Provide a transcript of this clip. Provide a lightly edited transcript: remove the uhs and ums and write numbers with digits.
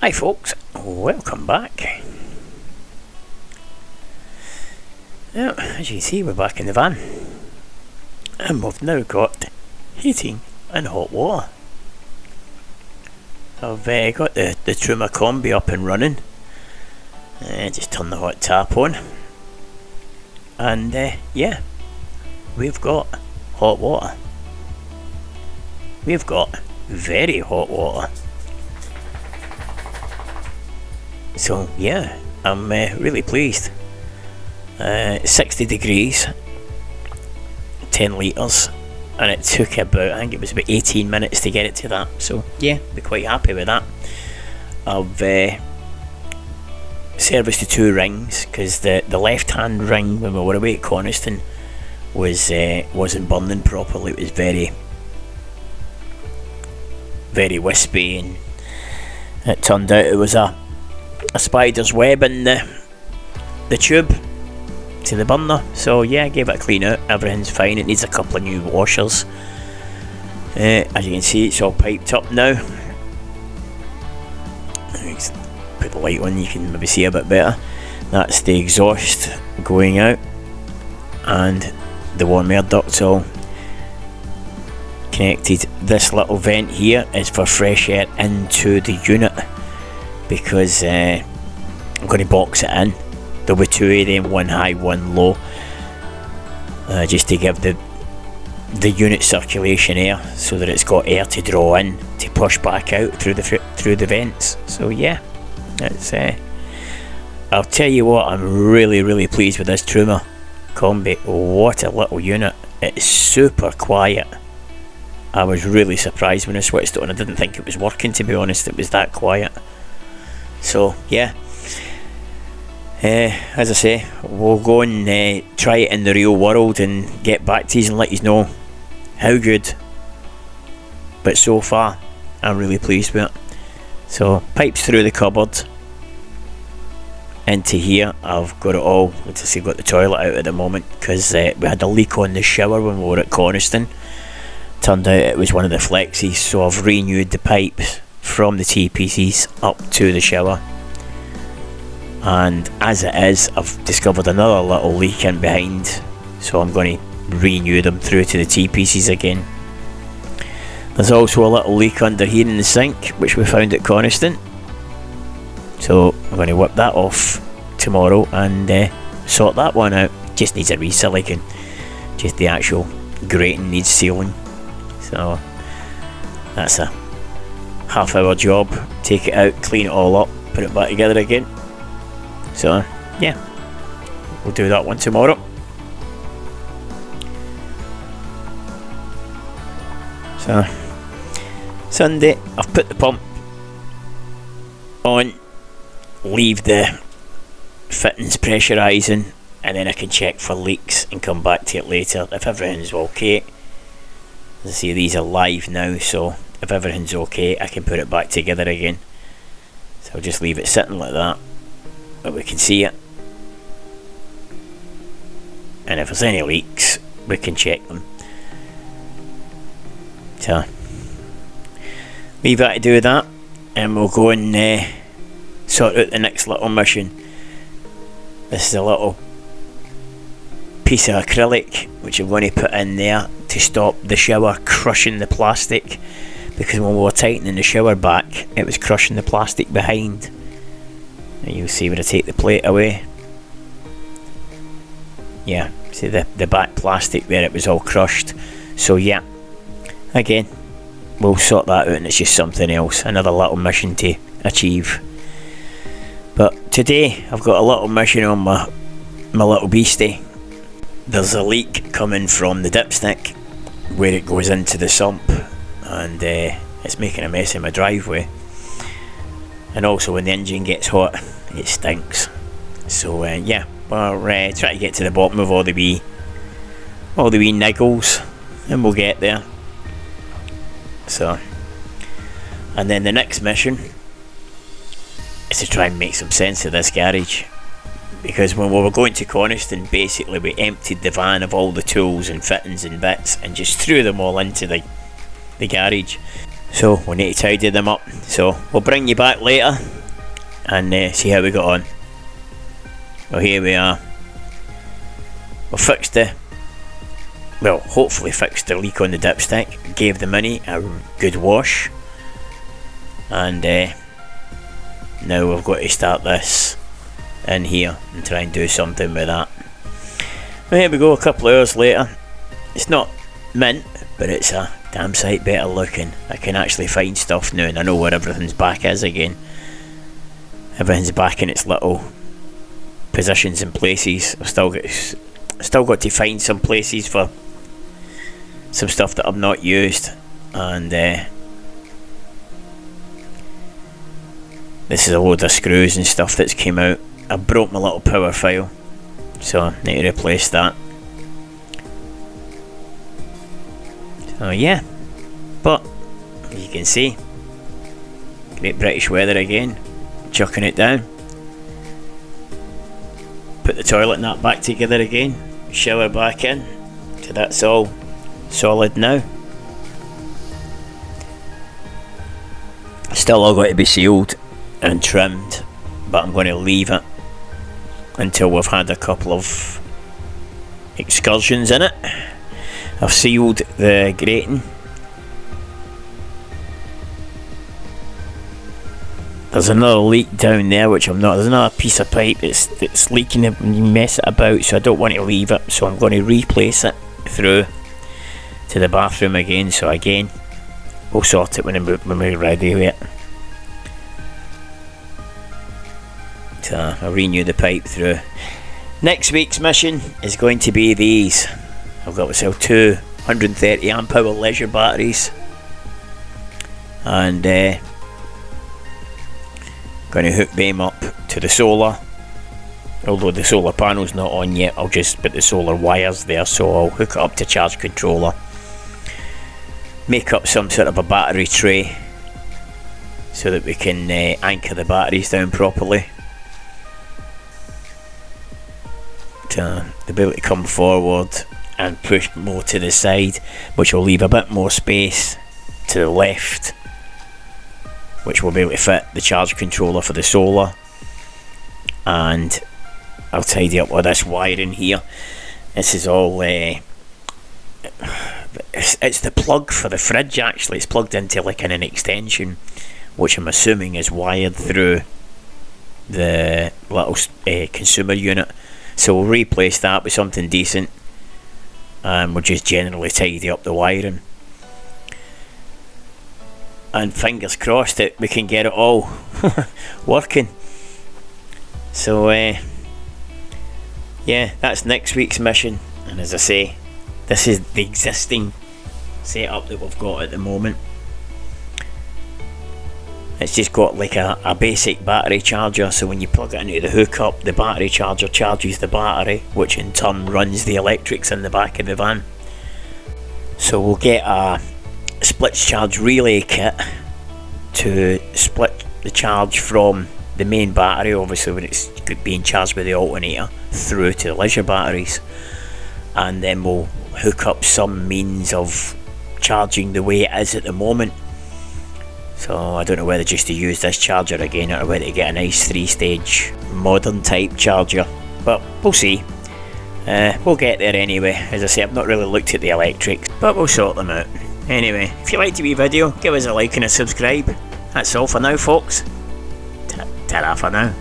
Hi folks, welcome back. Now, as you can see, we're back in the van. And we've now got heating and hot water. I've got the Truma Combi up and running. Just turn the hot tap on. And yeah, we've got hot water. We've got very hot water. So yeah, I'm really pleased. 60 degrees, 10 litres, and it took about, I think it was about 18 minutes to get it to that. So yeah, be quite happy with that. I've serviced the two rings because the left hand ring when we were away at Coniston wasn't burning properly. It was very wispy, and it turned out it was a spider's web in the tube to the burner. So yeah, I gave it a clean out. Everything's fine. It needs a couple of new washers. As you can see, it's all piped up now. Put the light on, you can maybe see a bit better. That's the exhaust going out, and the warm air duct's all connected. This little vent here is for fresh air into the unit, because I'm going to box it in. There'll be two of them, one high, one low, just to give the unit circulation air, so that it's got air to draw in to push back out through the vents. So yeah, it's I'll tell you what, I'm really pleased with this Truma Combi. What a little unit. It's super quiet. I was really surprised when I switched it on. I didn't think it was working, to be honest. It was that quiet. So yeah, as I say, we'll go and try it in the real world and get back to you and let you know how good. But so far, I'm really pleased with it. So pipes through the cupboard into here. I've got it all. Let's see, got the toilet out at the moment because we had a leak on the shower when we were at Coniston. Turned out it was one of the flexes, so I've renewed the pipes from the T-pieces up to the shower. And as it is, I've discovered another little leak in behind, so I'm going to renew them through to the T-pieces again. There's also a little leak under here in the sink, which we found at Coniston, so I'm going to whip that off tomorrow and sort that one out. Just needs a re-silicone, just the actual grating needs sealing. So that's a half-hour job. Take it out, clean it all up, put it back together again. So yeah, we'll do that one tomorrow. So Sunday, I've put the pump on, leave the fittings pressurising, and then I can check for leaks and come back to it later if everything's okay. As I see, these are live now, so if everything's okay, I can put it back together again. So I'll just leave it sitting like that, but we can see it, and if there's any leaks, we can check them. So leave that to do that, and we'll go and sort out the next little mission. This is a little piece of acrylic which I'm going to put in there to stop the shower crushing the plastic, because when we were tightening the shower back, it was crushing the plastic behind. And you'll see when I take the plate away, yeah, see the back plastic there, it was all crushed. So yeah, again, we'll sort that out, and it's just something else, another little mission to achieve. But today I've got a little mission on my little beastie. There's a leak coming from the dipstick where it goes into the sump, and it's making a mess in my driveway. And also when the engine gets hot, it stinks. So yeah, we're trying to get to the bottom of all the wee niggles, and we'll get there. So, and then the next mission is to try and make some sense of this garage, because when we were going to Coniston, basically we emptied the van of all the tools and fittings and bits and just threw them all into the garage. So we need to tidy them up. So we'll bring you back later and see how we got on. Well, here we are. We fixed hopefully fixed the leak on the dipstick. Gave the Mini a good wash. And now we've got to start this in here and try and do something with that. Well, here we go, a couple of hours later. It's not mint, but it's a damn sight better looking. I can actually find stuff now and I know where everything's back is again. Everything's back in its little positions and places. I've still got to find some places for some stuff that I've not used, and this is a load of screws and stuff that's came out. I broke my little power file, so I need to replace that. So yeah, but as you can see, great British weather again, chucking it down. Put the toilet and that back together again, shower back in, so that's all solid now. Still all got to be sealed and trimmed, but I'm going to leave it until we've had a couple of excursions in it. I've sealed the grating. There's another leak down there which I'm not. There's another piece of pipe that's leaking when you mess it about, so I don't want to leave it, so I'm going to replace it through to the bathroom again. So again, we'll sort it when we're ready with it. So I'll renew the pipe through. Next week's mission is going to be these. I've got myself two 130 amp hour leisure batteries, and going to hook them up to the solar. Although the solar panel's not on yet, I'll just put the solar wires there, so I'll hook it up to charge controller. Make up some sort of a battery tray so that we can anchor the batteries down properly. They'll be able to come forward and push more to the side, which will leave a bit more space to the left, which will be able to fit the charge controller for the solar. And I'll tidy up all this wiring here. This is all it's the plug for the fridge. Actually, it's plugged into like an extension, which I'm assuming is wired through the little consumer unit. So we'll replace that with something decent, and we'll just generally tidy up the wiring, and fingers crossed that we can get it all working. So yeah, that's next week's mission. And as I say, this is the existing setup that we've got at the moment. It's just got like a basic battery charger, so when you plug it into the hookup, the battery charger charges the battery, which in turn runs the electrics in the back of the van. So we'll get a split charge relay kit to split the charge from the main battery, obviously when it's being charged by the alternator, through to the leisure batteries, and then we'll hook up some means of charging the way it is at the moment. So I don't know whether just to use this charger again or whether to get a nice 3-stage modern type charger, but we'll see. We'll get there anyway. As I say, I've not really looked at the electrics, but we'll sort them out. Anyway, if you liked the wee video, give us a like and a subscribe. That's all for now, folks. Ta-ra for now.